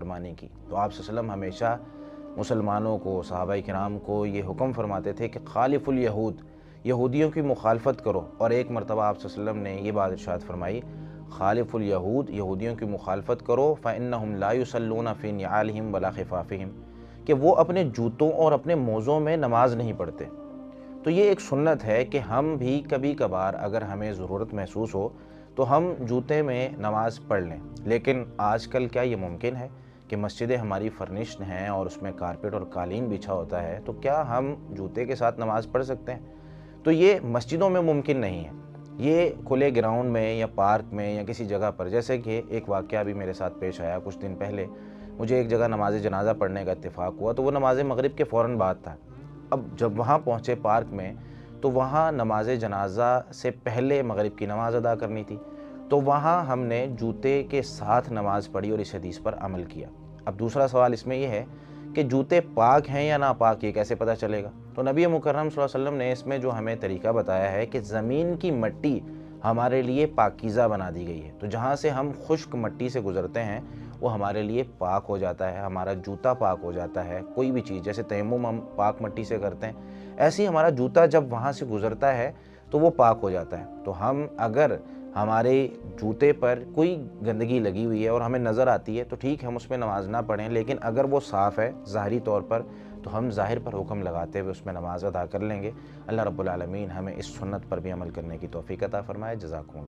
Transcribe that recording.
नाफरमानी की। तो आप सल्लल्लाहु अलैहि वसल्लम हमेशा मुसलमानों को, सहाबाए किराम को ये हुक्म फरमाते थे कि खालिफुल यहूद, यहूदियों की मुखालफत करो। और एक मरतबा आप सल्लल्लाहु अलैहि वसल्लम ने ये बात इरशाद फरमाई, खालिफुल यहूद, यहूदियों की मुखालफत करो, फ़इन्नहुम ला युसल्लूना फ़ी निआलिहिम वला खिफ़ाफ़िहिम, कि वो अपने जूतों और अपने मोज़ों में नमाज नहीं पढ़ते। तो ये एक सुन्नत है कि हम भी कभी कभार अगर हमें ज़रूरत महसूस हो तो हम जूते में नमाज पढ़ लें। लेकिन आजकल क्या ये मुमकिन है कि मस्जिदें हमारी फर्निश्ड हैं और उसमें कारपेट और कालीन बिछा होता है, तो क्या हम जूते के साथ नमाज पढ़ सकते हैं? तो ये मस्जिदों में मुमकिन नहीं है। ये खुले ग्राउंड में या पार्क में या किसी जगह पर, जैसे कि एक वाक़या भी मेरे साथ पेश आया कुछ दिन पहले। मुझे एक जगह नमाज जनाजा पढ़ने का इत्तेफाक हुआ, तो वो नमाज मगरिब के फ़ौरन बाद था। अब जब वहाँ पहुँचे पार्क में, तो वहाँ नमाज जनाजा से पहले मगरिब की नमाज़ अदा करनी थी। तो वहाँ हमने जूते के साथ नमाज़ पढ़ी और इस हदीस पर अमल किया। अब दूसरा सवाल इसमें यह है कि जूते पाक हैं या नापाक, ये कैसे पता चलेगा? तो नबी मुकर्रम सल्लल्लाहु अलैहि वसल्लम ने इसमें जो हमें तरीका बताया है कि ज़मीन की मिट्टी हमारे लिए पाकीज़ा बना दी गई है। तो जहाँ से हम खुश्क मिट्टी से गुज़रते हैं वो हमारे लिए पाक हो जाता है, हमारा जूता पाक हो जाता है। कोई भी चीज़, जैसे तयम्मुम हम पाक मिट्टी से करते हैं, ऐसे ही हमारा जूता जब वहाँ से गुज़रता है तो वो पाक हो जाता है। तो हम अगर हमारे जूते पर कोई गंदगी लगी हुई है और हमें नज़र आती है तो ठीक है, हम उसमें नमाज ना पढ़ें। लेकिन अगर वो साफ़ है ज़ाहिरी तौर पर, तो हम ज़ाहिर पर हुक्म लगाते हुए उसमें नमाज अदा कर लेंगे। अल्लाह रब्बुल आलमीन हमें इस सुन्नत पर भी अमल करने की तौफ़ीक़ अता फ़रमाए। जज़ाकुमुल्लाह।